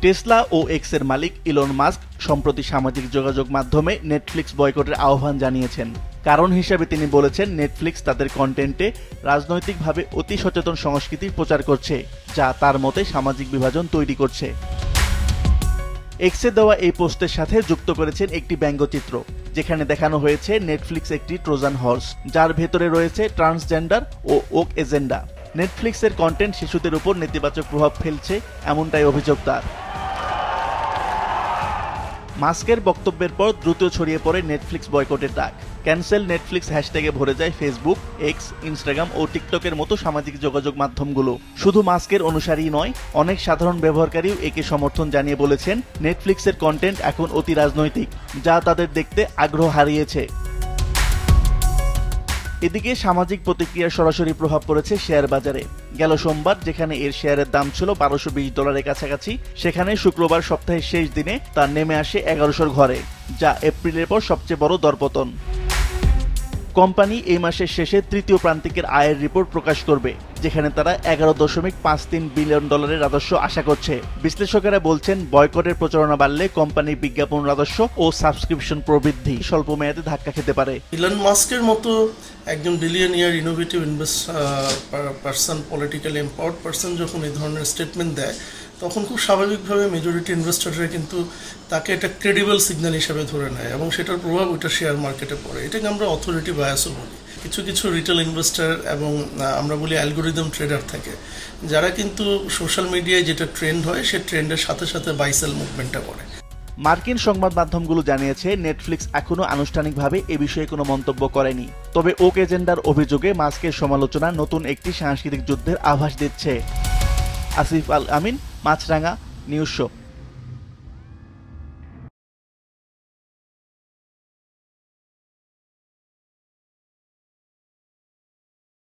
Tesla ও এক্সের মালিক Elon Musk সম্প্রতি সামাজিক যোগাযোগ মাধ্যমে নেটফ্লিক্স বয়কটের আহ্বান জানিয়েছেন। কারণ হিসেবে তিনি বলেছেন, নেটফ্লিক্স তাদের কন্টেন্টে রাজনৈতিকভাবে অতি সচেতন সংস্কৃতির প্রচার করছে, যা তার মতে সামাজিক বিভাজন তৈরি করছে। এক্সে দেওয়া এই পোস্টের সাথে যুক্ত করেছেন একটি ব্যঙ্গচিত্র, যেখানে দেখানো হয়েছে নেটফ্লিক্স একটি ট্রোজান হর্স, যার ভেতরে রয়েছে ট্রান্সজেন্ডার ও ওক এজেন্ডা। নেটফ্লিক্সের কন্টেন্ট শিশুদের উপর নেতিবাচক প্রভাব ফেলছে, এমনটাই অভিযোগ তার। মাস্কের বক্তব্যের পর দ্রুত ছড়িয়ে পড়ে নেটফ্লিক্স বয়কটের ডাক। ক্যান্সেল নেটফ্লিক্স হ্যাশট্যাগে ভরে যায় ফেসবুক, এক্স, ইনস্টাগ্রাম ও টিকটকের মতো সামাজিক যোগাযোগ মাধ্যমগুলো। শুধু মাস্কের অনুসারী নয়, অনেক সাধারণ ব্যবহারকারীও একে সমর্থন জানিয়ে বলেছেন, নেটফ্লিক্সের কন্টেন্ট এখন অতি রাজনৈতিক, যা তাদের দেখতে আগ্রহ হারিয়েছে। এদিকে সামাজিক প্রতিক্রিয়ার সরাসরি প্রভাব পড়েছে শেয়ার বাজারে। গেল সোমবার যেখানে এর শেয়ারের দাম ছিল $1220 কাছাকাছি, সেখানে শুক্রবার সপ্তাহের শেষ দিনে তা নেমে আসে 1100 ঘরে, যা এপ্রিলের পর সবচেয়ে বড় দরপতন। কোম্পানি এই মাসের শেষে তৃতীয় প্রান্তিকের আয়ের রিপোর্ট প্রকাশ করবে, যেখানে তারা $11.53 বিলিয়ন রাজস্ব আশা করছে। বিশ্লেষকেরা বলছেন, বয়কটের প্রচারণা বাড়লে কোম্পানির বিজ্ঞাপন রাজস্ব ও সাবস্ক্রিপশন প্রবৃদ্ধি স্বল্প মেয়াদে ধাক্কা খেতে পারে। ইলন মাস্কের মতো একজন billionaire, innovative person, politically empowered person যখন এই ধরনের স্টেটমেন্ট দেয়, তখন খুব স্বাভাবিকভাবে মেজরিটি ইনভেস্টররা কিন্তু তাকে একটা ক্রেডিবল সিগন্যাল হিসেবে ধরে নেয় এবং সেটার প্রভাব ওইটা শেয়ার মার্কেটে পড়ে। এটাকে আমরা অথরিটি বায়াসও বলি। কিছু কিছু রিটেল ইনভেস্টর এবং আমরা বলি অ্যালগোরিদম ট্রেডার থাকে, যারা কিন্তু সোশ্যাল মিডিয়ায় যেটা ট্রেন্ড হয় সে ট্রেন্ডের সাথে সাথে বাই সেল মুভমেন্টটা করে। মার্কিন সংবাদ মাধ্যমগুলো জানিয়েছে, নেটফ্লিক্স এখনো আনুষ্ঠানিকভাবে এ বিষয়ে কোনো মন্তব্য করেনি। তবে ওক এজেন্ডার অভিযোগে মাস্কের সমালোচনা নতুন একটি সাংস্কৃতিক যুদ্ধের আভাস দিচ্ছে। আসিফ আল আমিন, মাছরাঙা নিউজ শো।